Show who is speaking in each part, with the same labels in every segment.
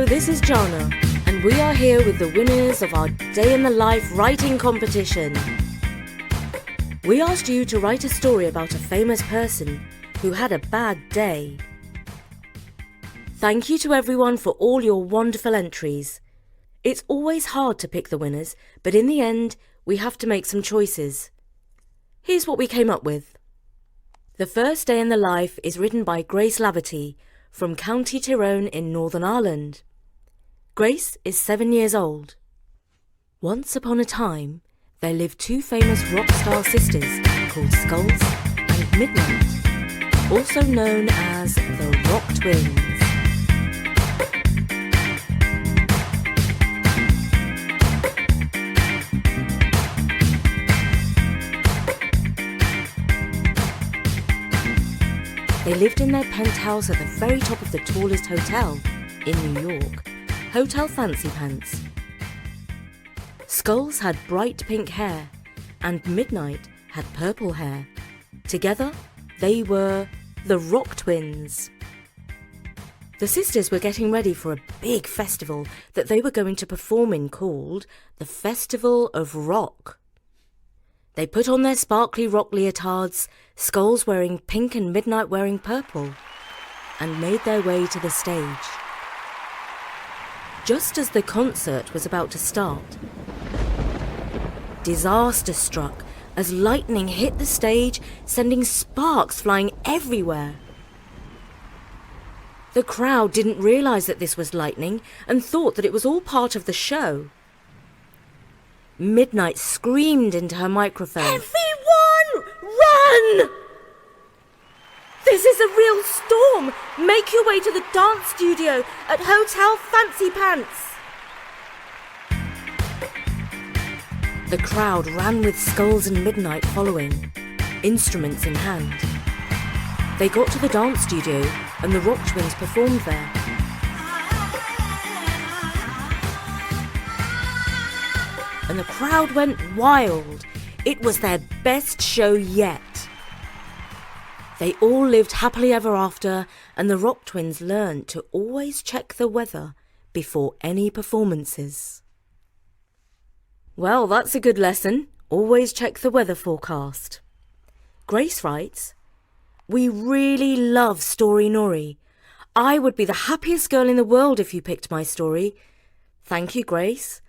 Speaker 1: this is Jana, and we are here with the winners of our Day in the Life writing competition. We asked you to write a story about a famous person who had a bad day. Thank you to everyone for all your wonderful entries. It's always hard to pick the winners, but in the end, we have to make some choices. Here's what we came up with. The First Day in the Life is written by Grace Laverty from County Tyrone in Northern Ireland. Grace is 7 years old. Once upon a time, there lived two famous rock star sisters called Skulls and Midnight, also known as the Rock Twins. They lived in their penthouse at the very top of the tallest hotel in New York, Hotel Fancy Pants. Skulls had bright pink hair and Midnight had purple hair. Together, they were the Rock Twins. The sisters were getting ready for a big festival that they were going to perform in called the Festival of Rock. They put on their sparkly rock leotards, Skulls wearing pink and Midnight wearing purple, and made their way to the stage. Just as the concert was about to start, disaster struck as lightning hit the stage, sending sparks flying everywhere. The crowd didn't realise that this was lightning and thought that it was all part of the show. Midnight screamed into her microphone. Everyone, run! This is a real storm. Make your way to the dance studio at Hotel Fancy Pants. The crowd ran with Skulls and Midnight following, instruments in hand. They got to the dance studio and the Rock Twins performed there. And the crowd went wild. It was their best show yet. They all lived happily ever after, and the Rock Twins learned to always check the weather before any performances. Well, that's a good lesson. Always check the weather forecast. Grace writes, "We really love Story Nori. I would be the happiest girl in the world if you picked my story." Thank you, Grace.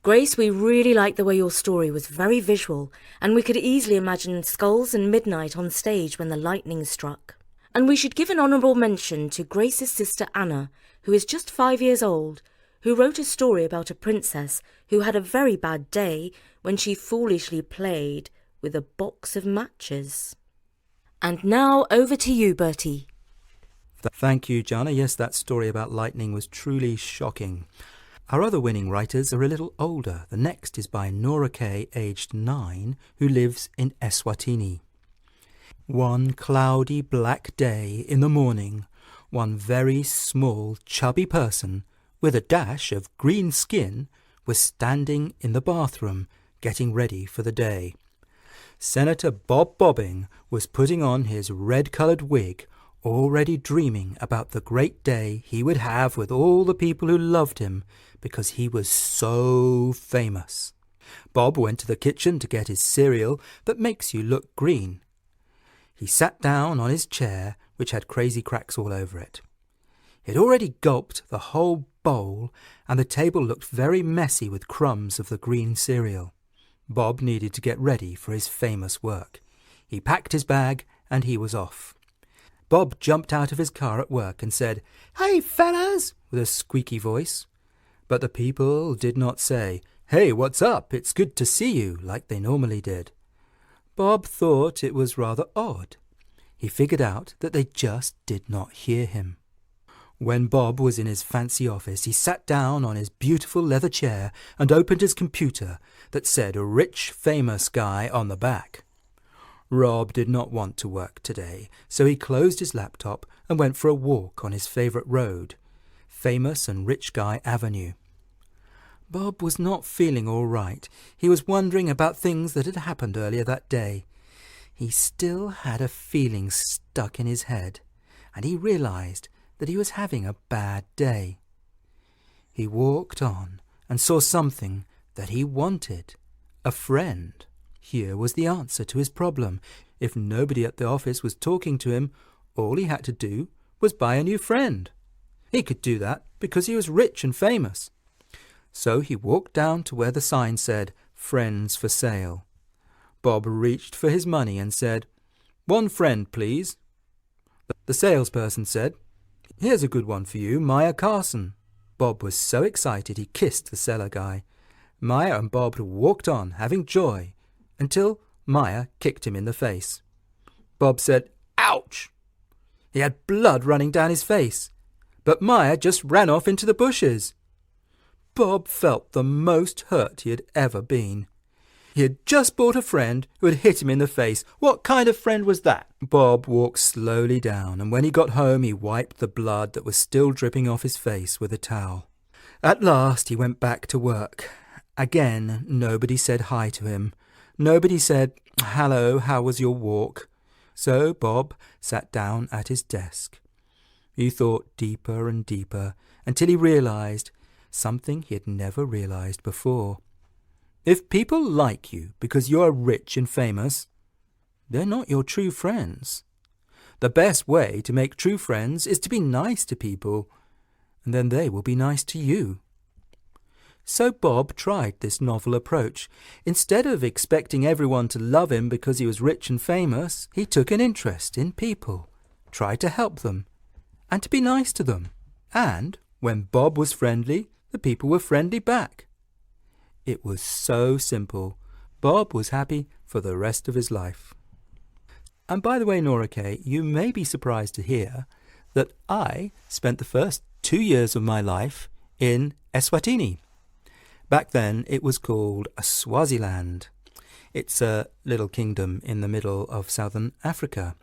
Speaker 1: Grace, we really liked the way your story was very visual, and we could easily imagine Skulls and Midnight on stage when the lightning struck. And we should give an honourable mention to Grace's sister Anna, who is just 5 years old, who wrote a story about a princess who had a very bad day when she foolishly played with a box of matches. And now over to you, Bertie.
Speaker 2: Thank you, Jana. Yes, that story about lightning was truly shocking. Our other winning writers are a little older. The next is by Nora Kay, aged 9, who lives in Eswatini. One cloudy black day in the morning, one very small, chubby person with a dash of green skin was standing in the bathroom getting ready for the day. Senator Bob Bobbing was putting on his red-coloured wig, already dreaming about the great day he would have with all the people who loved him because he was so famous. Bob went to the kitchen to get his cereal that makes you look green. He sat down on his chair, which had crazy cracks all over it. He had already gulped the whole bowl, and the table looked very messy with crumbs of the green cereal. Bob needed to get ready for his famous work. He packed his bag and he was off. Bob jumped out of his car at work and said, "Hey, fellas," with a squeaky voice. But the people did not say, "Hey, what's up? It's good to see you," like they normally did. Bob thought it was rather odd. He figured out that they just did not hear him. When Bob was in his fancy office, he sat down on his beautiful leather chair and opened his computer that said "Rich Famous Guy" on the back. Rob did not want to work today, so he closed his laptop and went for a walk on his favourite road, Famous and Rich Guy Avenue. Bob was not feeling all right. He was wondering about things that had happened earlier that day. He still had a feeling stuck in his head, and he realised that he was having a bad day. He walked on and saw something that he wanted. A friend. Here was the answer to his problem. If nobody at the office was talking to him, all he had to do was buy a new friend. He could do that because he was rich and famous. So he walked down to where the sign said, "Friends for sale." Bob reached for his money and said, "1 friend, please." The salesperson said, "Here's a good one for you, Maya Carson." Bob was so excited he kissed the seller guy. Maya and Bob walked on, having joy, until Maya kicked him in the face. Bob said, "Ouch!" He had blood running down his face, but Maya just ran off into the bushes. Bob felt the most hurt he had ever been. He had just bought a friend who had hit him in the face. What kind of friend was that? Bob walked slowly down, and when he got home he wiped the blood that was still dripping off his face with a towel. At last he went back to work. Again, nobody said hi to him. Nobody said, "Hello, how was your walk?" So Bob sat down at his desk. He thought deeper and deeper until he realized something he had never realized before. If people like you because you are rich and famous, they're not your true friends. The best way to make true friends is to be nice to people, and then they will be nice to you. So Bob tried this novel approach. Instead of expecting everyone to love him because he was rich and famous, he took an interest in people, tried to help them, and to be nice to them. And when Bob was friendly, the people were friendly back. It was so simple. Bob was happy for the rest of his life. And by the way, Nora Kay, you may be surprised to hear that I spent the first 2 years of my life in Eswatini. Back then it was called Swaziland. It's a little kingdom in the middle of southern Africa.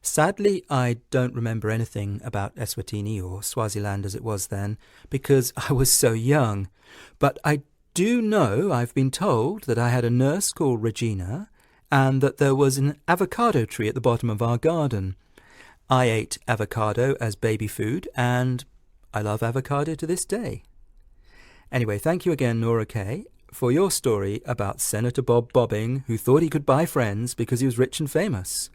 Speaker 2: Sadly, I don't remember anything about Eswatini or Swaziland as it was then, because I was so young. But I do know, I've been told, that I had a nurse called Regina, and that there was an avocado tree at the bottom of our garden. I ate avocado as baby food, and I love avocado to this day. Anyway, thank you again, Nora Kay, for your story about Senator Bob Bobbing, who thought he could buy friends because he was rich and famous.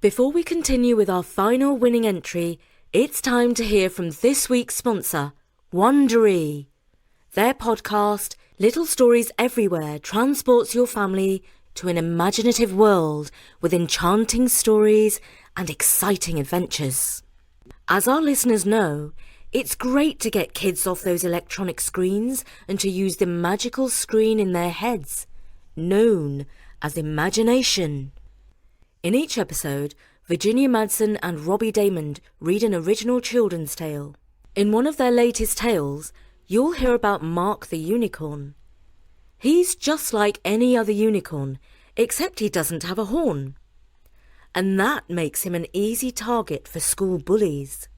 Speaker 1: Before we continue with our final winning entry, it's time to hear from this week's sponsor, Wondery. Their podcast, Little Stories Everywhere, transports your family to an imaginative world with enchanting stories and exciting adventures. As our listeners know, it's great to get kids off those electronic screens and to use the magical screen in their heads, known as imagination. In each episode, Virginia Madsen and Robbie Damond read an original children's tale. In one of their latest tales, you'll hear about Mark the unicorn. He's just like any other unicorn, except he doesn't have a horn. And that makes him an easy target for school bullies.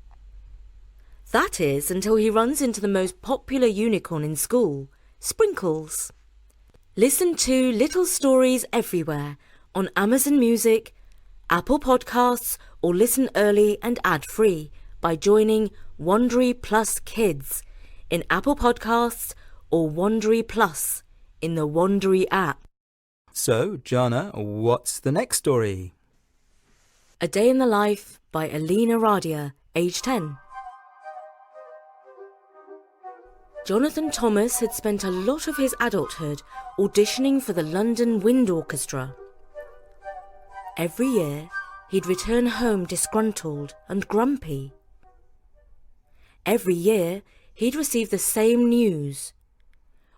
Speaker 1: That is until he runs into the most popular unicorn in school, Sprinkles. Listen to Little Stories Everywhere on Amazon Music, Apple Podcasts, or listen early and ad-free by joining Wondery Plus Kids in Apple Podcasts or Wondery Plus in the Wondery app.
Speaker 2: So, Jana, what's the next story?
Speaker 1: A Day in the Life by Alina Radia, age 10. Jonathan Thomas had spent a lot of his adulthood auditioning for the London Wind Orchestra. Every year, he'd return home disgruntled and grumpy. Every year, he'd receive the same news.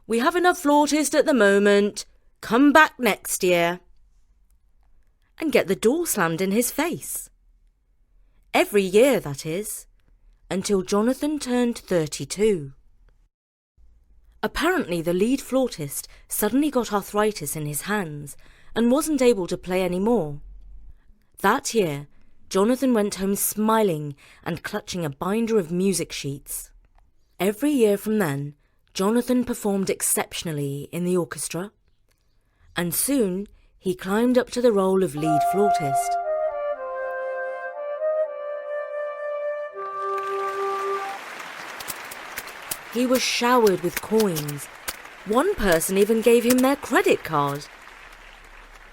Speaker 1: "We have enough flautists at the moment. Come back next year." And get the door slammed in his face. Every year, that is, until Jonathan turned 32. Apparently, the lead flautist suddenly got arthritis in his hands and wasn't able to play any more. That year, Jonathan went home smiling and clutching a binder of music sheets. Every year from then, Jonathan performed exceptionally in the orchestra, and soon he climbed up to the role of lead flautist. He was showered with coins. One person even gave him their credit card.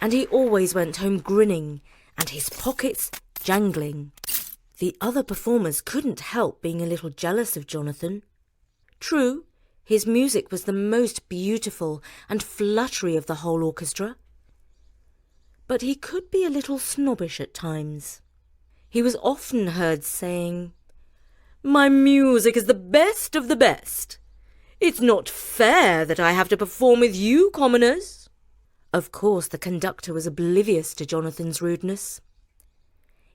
Speaker 1: And he always went home grinning and his pockets jangling. The other performers couldn't help being a little jealous of Jonathan. True, his music was the most beautiful and fluttery of the whole orchestra. But he could be a little snobbish at times. He was often heard saying, "My music is the best of the best. It's not fair that I have to perform with you commoners." Of course, the conductor was oblivious to Jonathan's rudeness.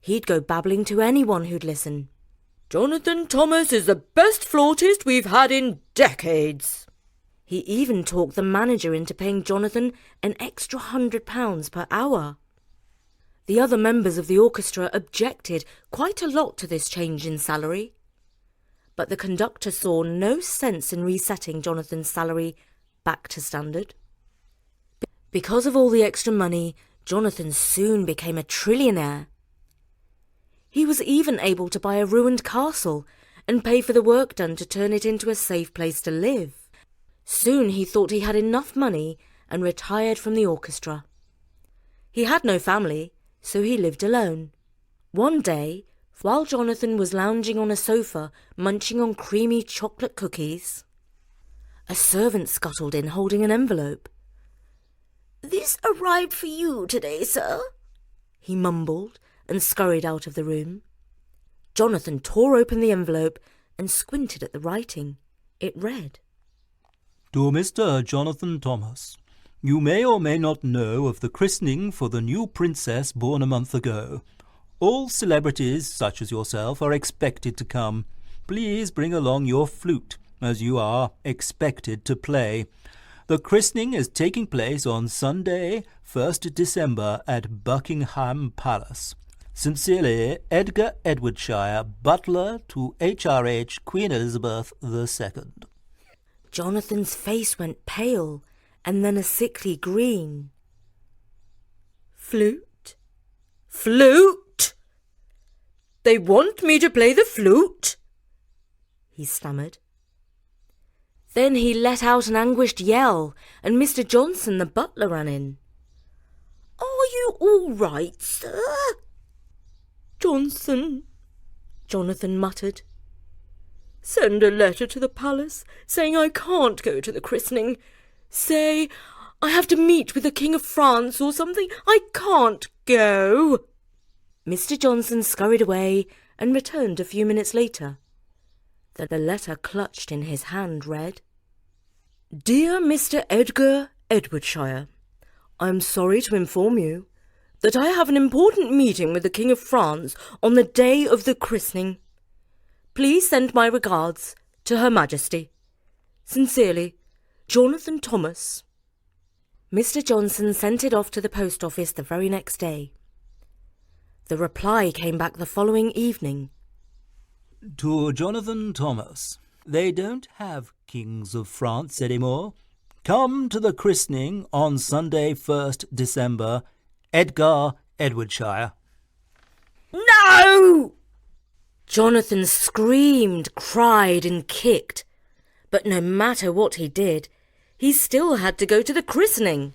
Speaker 1: He'd go babbling to anyone who'd listen. "Jonathan Thomas is the best flautist we've had in decades." He even talked the manager into paying Jonathan an extra £100 per hour. The other members of the orchestra objected quite a lot to this change in salary. But the conductor saw no sense in resetting Jonathan's salary back to standard. Because of all the extra money, Jonathan soon became a trillionaire. He was even able to buy a ruined castle and pay for the work done to turn it into a safe place to live. Soon he thought he had enough money and retired from the orchestra. He had no family, so he lived alone. One day, while Jonathan was lounging on a sofa munching on creamy chocolate cookies, a servant scuttled in holding an envelope. "This arrived for you today, sir," he mumbled and scurried out of the room. Jonathan tore open the envelope and squinted at the writing. It read,
Speaker 2: "To Mr. Jonathan Thomas, you may or may not know of the christening for the new princess born a month ago. All celebrities, such as yourself, are expected to come. Please bring along your flute, as you are expected to play. The christening is taking place on Sunday, 1st December, at Buckingham Palace. Sincerely, Edgar Edwardshire, butler to HRH Queen Elizabeth II."
Speaker 1: Jonathan's face went pale and then a sickly green. "Flute? Flute? They want me to play the flute?" he stammered. Then he let out an anguished yell, and Mr. Johnson, the butler, ran in. "Are you all right, sir?" "Johnson," Jonathan muttered. "Send a letter to the palace saying I can't go to the christening. Say I have to meet with the King of France or something. I can't go." Mr. Johnson scurried away and returned a few minutes later. The letter clutched in his hand read, "Dear Mr. Edgar Edwardshire, I am sorry to inform you that I have an important meeting with the King of France on the day of the christening. Please send my regards to Her Majesty. Sincerely, Jonathan Thomas." Mr. Johnson sent it off to the post office the very next day. The reply came back the following evening.
Speaker 2: "To Jonathan Thomas, they don't have kings of France anymore. Come to the christening on Sunday, 1st December, Edgar Edwardshire."
Speaker 1: "No!" Jonathan screamed, cried and kicked. But no matter what he did, he still had to go to the christening.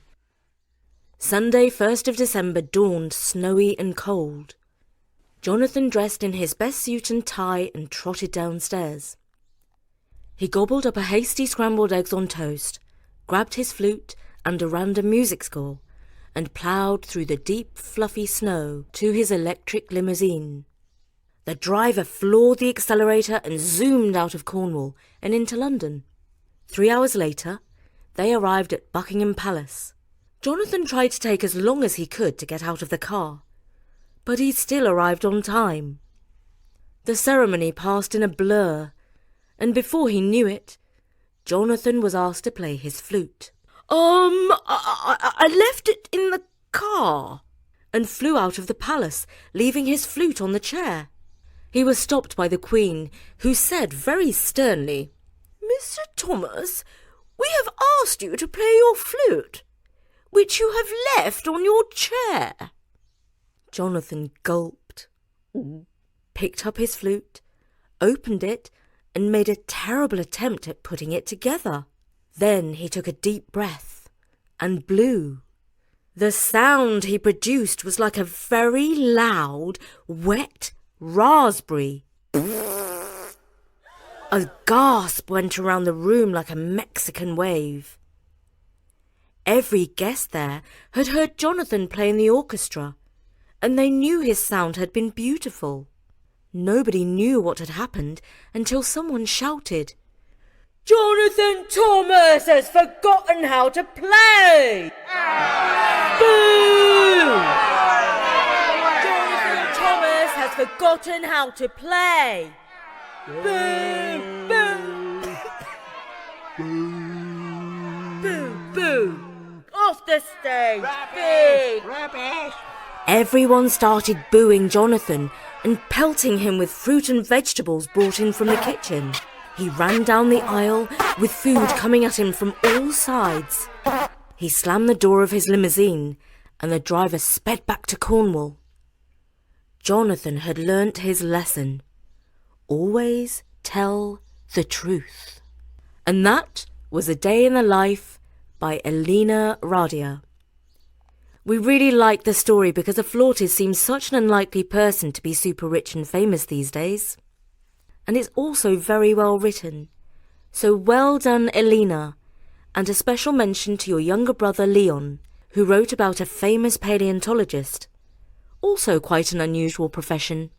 Speaker 1: Sunday, 1st of December, dawned snowy and cold. Jonathan dressed in his best suit and tie and trotted downstairs. He gobbled up a hasty scrambled eggs on toast, grabbed his flute and a random music score, and ploughed through the deep, fluffy snow to his electric limousine. The driver floored the accelerator and zoomed out of Cornwall and into London. 3 hours later, they arrived at Buckingham Palace. Jonathan tried to take as long as he could to get out of the car, but he still arrived on time. The ceremony passed in a blur, and before he knew it, Jonathan was asked to play his flute. I left it in the car," and flew out of the palace, leaving his flute on the chair. He was stopped by the Queen, who said very sternly, "Mr. Thomas, we have asked you to play your flute, which you have left on your chair." Jonathan gulped, picked up his flute, opened it, and made a terrible attempt at putting it together. Then he took a deep breath and blew. The sound he produced was like a very loud, wet raspberry. A gasp went around the room like a Mexican wave. Every guest there had heard Jonathan play in the orchestra, and they knew his sound had been beautiful. Nobody knew what had happened until someone shouted, "Jonathan Thomas has forgotten how to play!" Boo! Jonathan Thomas has forgotten how to play! Boo! Boo! Boo! Boo! Off the stage! Boo!
Speaker 3: Rubbish!
Speaker 1: Everyone started booing Jonathan and pelting him with fruit and vegetables brought in from the kitchen. He ran down the aisle with food coming at him from all sides. He slammed the door of his limousine and the driver sped back to Cornwall. Jonathan had learnt his lesson. Always tell the truth. And that was A Day in the Life by Elena Radia. We really like the story because Afflautis seems such an unlikely person to be super rich and famous these days. And it's also very well written. So well done, Elena, and a special mention to your younger brother Leon, who wrote about a famous paleontologist. Also quite an unusual profession.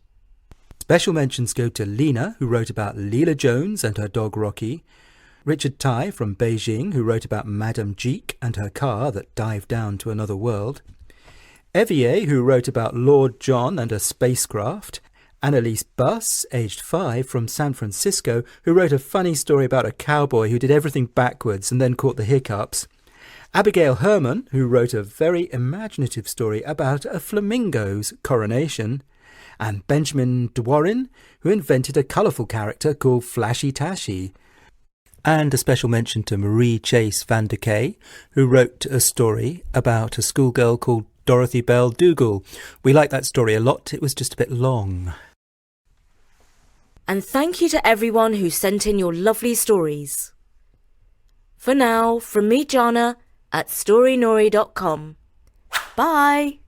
Speaker 2: Special mentions go to Lena, who wrote about Leela Jones and her dog Rocky, Richard Tai from Beijing, who wrote about Madame Jeek and her car that dived down to another world, Evier, who wrote about Lord John and a spacecraft, Annalise Buss, aged 5, from San Francisco, who wrote a funny story about a cowboy who did everything backwards and then caught the hiccups, Abigail Herman, who wrote a very imaginative story about a flamingo's coronation, and Benjamin Dworin, who invented a colourful character called Flashy Tashy. And a special mention to Marie Chase Van der Kay, who wrote a story about a schoolgirl called Dorothy Bell Dougal. We liked that story a lot. It was just a bit long.
Speaker 1: And thank you to everyone who sent in your lovely stories. For now, from me, Jana, at storynori.com. Bye!